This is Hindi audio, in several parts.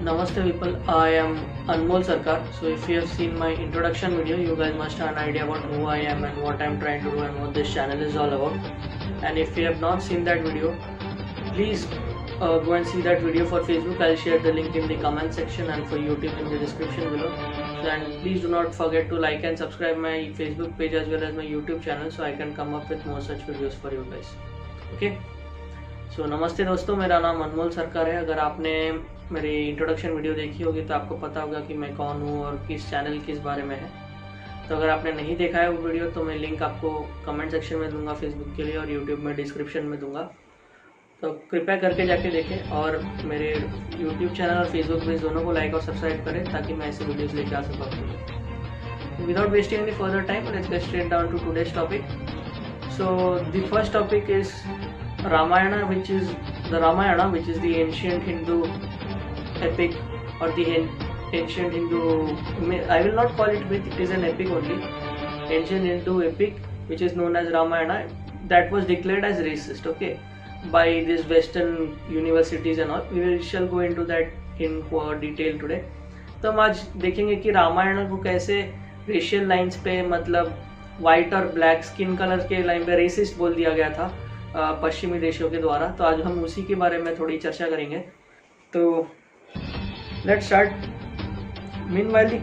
Namaste people, I am Anmol Sarkar. So if you have seen my introduction video, you guys must have an idea about who I am and what I am trying to do and what this channel is all about. And if you have not seen that video, please go and see that video for Facebook. I'll share the link in the comment section and for YouTube in the description below. And please do not forget to like and subscribe my Facebook page as well as my YouTube channel so I can come up with more such videos for you guys. Okay. सो नमस्ते दोस्तों, मेरा नाम अनमोल सरकार है। अगर आपने मेरी इंट्रोडक्शन वीडियो देखी होगी तो आपको पता होगा कि मैं कौन हूँ और किस चैनल किस बारे में है। तो अगर आपने नहीं देखा है वो वीडियो तो मैं लिंक आपको कमेंट सेक्शन में दूंगा फेसबुक के लिए और यूट्यूब में डिस्क्रिप्शन में दूंगा, तो कृपया करके जाके देखें और मेरे यूट्यूब चैनल और फेसबुक पेज दोनों को लाइक और सब्सक्राइब करें ताकि मैं ऐसे वीडियोज़ लेके आ सकूँ। Without wasting any further time, let's get straight down to today's topic. So the first topic is Ramayana, which is the ancient Hindu epic or the ancient Hindu, I will not call it myth, it is an epic only, ancient Hindu epic which is known as Ramayana, that was declared as racist, okay, by these western universities and all. We shall go into that in detail today. तो हम आज देखेंगे कि रामायण को कैसे रेशियल लाइंस पे, मतलब वाइट और ब्लैक स्किन कलर के लाइन पे रेसिस्ट बोल दिया गया था पश्चिमी देशों के द्वारा। तो आज हम उसी के बारे में थोड़ी चर्चा करेंगे। तो let's start. Meanwhile, the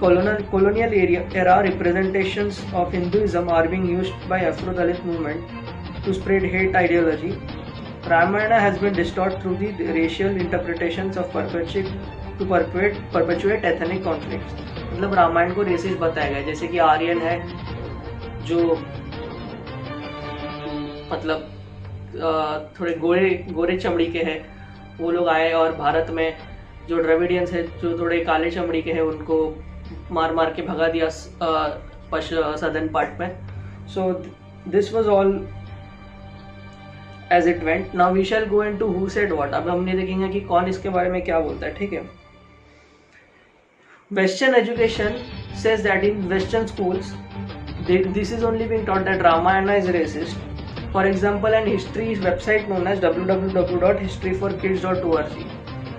colonial era representations of Hinduism are being used by Afro-Dalit movement to spread hate ideology. Ramayana has been distorted through the racial interpretations of perpetuate ethnic conflicts. मतलब रामायण को रेसिस्ट बताया गया, जैसे कि आर्यन है जो मतलब थोड़े गोरे चमड़ी के हैं, वो लोग आए और भारत में जो द्रविडियंस है जो थोड़े काले चमड़ी के हैं उनको मार के भगा दिया सदर्न पार्ट में। So this was all as it went. Now we shall go into who said what. अब हमने देखेंगे कि कौन इसके बारे में क्या बोलता है, ठीक है। Western education says that in western schools this is only being taught that Ramayana is racist. For example, an history website known as www.historyforkids.org,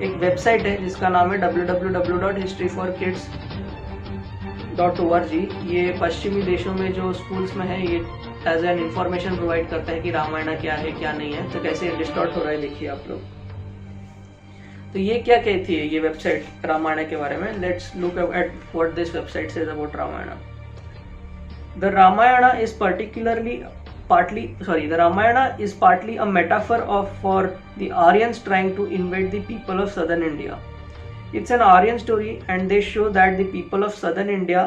एक वेबसाइट है जिसका नाम है www.historyforkids.org। ये पश्चिमी देशों में जो स्कूल्स में है ये एज एन इंफॉर्मेशन प्रोवाइड करता है कि रामायण क्या है क्या नहीं है। तो कैसे डिस्टॉर्ट हो रहा है देखिए आप लोग। तो ये क्या कहती है ये वेबसाइट रामायण के बारे में। Let's look at what this website says about Ramayana. The Ramayana is partly a metaphor for the Aryans trying to invade the people of southern India. It's an Aryan story and they show that the people of southern India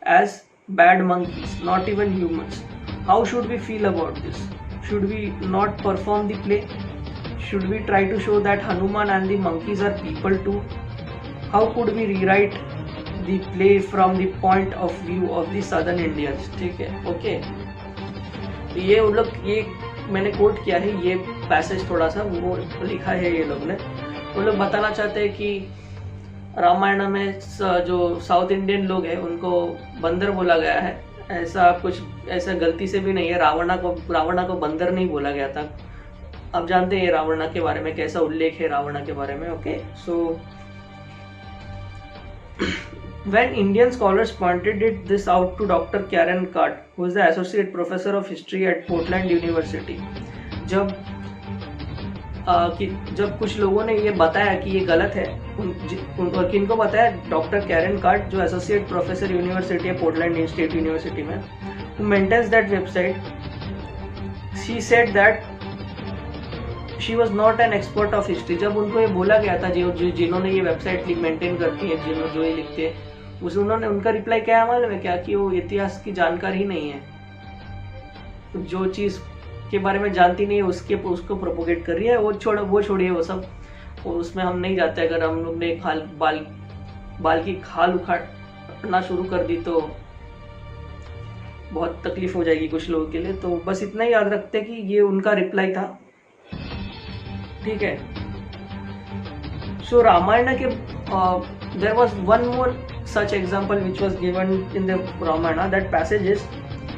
as bad monkeys, not even humans. How should we feel about this? Should we not perform the play? Should we try to show that Hanuman and the monkeys are people too? How could we rewrite the play from the point of view of the southern Indians? ठीक है, ओके। तो ये उन लोग, ये मैंने कोट किया है, ये पैसेज थोड़ा सा वो लिखा है ये लोग ने। वो लोग बताना चाहते हैं कि रामायण में जो साउथ इंडियन लोग हैं उनको बंदर बोला गया है। ऐसा कुछ ऐसा गलती से भी नहीं है। रावणा को बंदर नहीं बोला गया था। आप जानते हैं रावणा के बारे में कैसा उल्लेख है रावणा के बारे में, okay. So when Indian scholars pointed this out to Dr. Karen Cart, who is the associate professor of history at Portland University, जब कुछ लोगों ने ये बताया कि ये गलत है, और किनको बताया? डॉक्टर कैरन कार्ट जो एसोसिएट प्रोफेसर यूनिवर्सिटी है पोर्टलैंड स्टेट यूनिवर्सिटी में, who maintains that website. She said that she was not an expert of history. जब उनको ये बोला गया था, जिन्होंने ये वेबसाइट मेंटेन करती है, जो ये लिखते हैं, उन्होंने उनका रिप्लाई क्या है मालूम है क्या? कि वो इतिहास की जानकारी नहीं है, जो चीज के बारे में जानती नहीं है उसको प्रोपोगेट कर रही है। वो छोड़िए वो सब, उसमें हम नहीं जाते। अगर हम लोग ने बाल की खाल उखाड़ना शुरू कर दी तो बहुत तकलीफ हो जाएगी कुछ लोगों के लिए। तो बस इतना ही याद रखते कि ये उनका रिप्लाई था, ठीक है। सो रामायण के there was one more such example which was given in the Ramayana. That passage is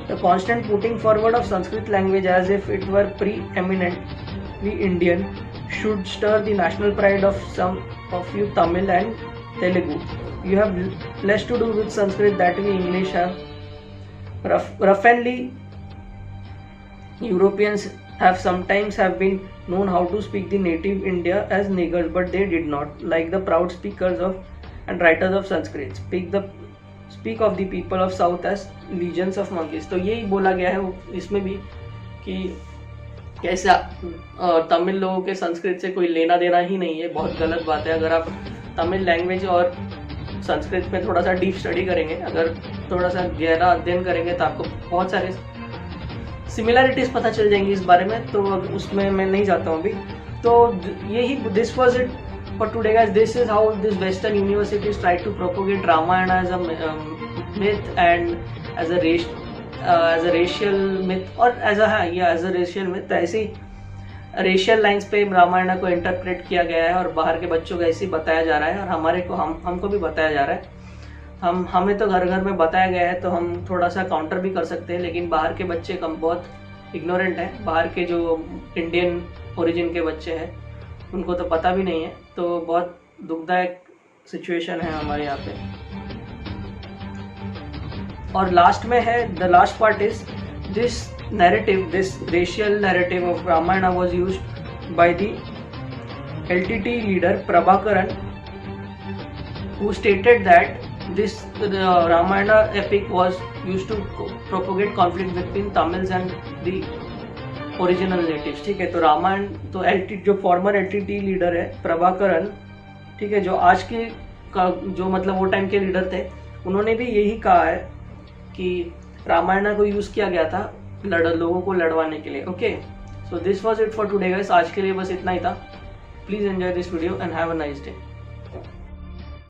the constant putting forward of Sanskrit language as if it were preeminently Indian should stir the national pride of some of you Tamil and Telugu. You have less to do with Sanskrit. That we English have. Roughly, Europeans have sometimes been known how to speak the native India as niggers, but they did not. Like the proud speakers of and writers of Sanskrit, speak of the people of South as legions of monkeys. तो यही बोला गया है इसमें भी कि कैसे तमिल लोगों के संस्कृत से कोई लेना देना ही नहीं है। बहुत गलत बात है। अगर आप तमिल लैंग्वेज और संस्कृत में थोड़ा सा डीप स्टडी करेंगे, अगर थोड़ा सा गहरा अध्ययन करेंगे तो आपको बहुत सारे सिमिलैरिटीज पता चल जाएंगी इस बारे में। तो उसमें मैं नहीं जाता हूँ अभी। तो यही this was it for today guys. This is how this western universities try to propagate Ramayana as a myth and as a racial myth और एज अ रेशियल myth। तो ऐसे ही रेशियल लाइंस पे रामायण को इंटरप्रेट किया गया है और बाहर के बच्चों को ऐसे ही बताया जा रहा है और हमको भी बताया जा रहा है। हमें तो घर घर में बताया गया है तो हम थोड़ा सा काउंटर भी कर सकते हैं, लेकिन बाहर के बच्चे बहुत इग्नोरेंट हैं। बाहर के जो इंडियन ओरिजिन के बच्चे हैं उनको तो पता भी नहीं है। तो बहुत दुखदायक सिचुएशन है हमारे यहाँ पे। और लास्ट में है the last part is this narrative, this racial narrative of Ramayana was used by the LTT leader Prabhakaran, who stated that this Ramayana epic was used to propagate conflict between Tamils and the original natives। ठीक है, तो रामायण तो जो फॉर्मर LTT लीडर है प्रभाकरन, ठीक है, जो आज के जो मतलब वो टाइम के लीडर थे, उन्होंने भी यही कहा है कि रामायण को यूज किया गया था लोगों को लड़वाने के लिए। Okay, so this was it for today guys. आज के लिए बस इतना ही था। Please enjoy this video and have a nice day.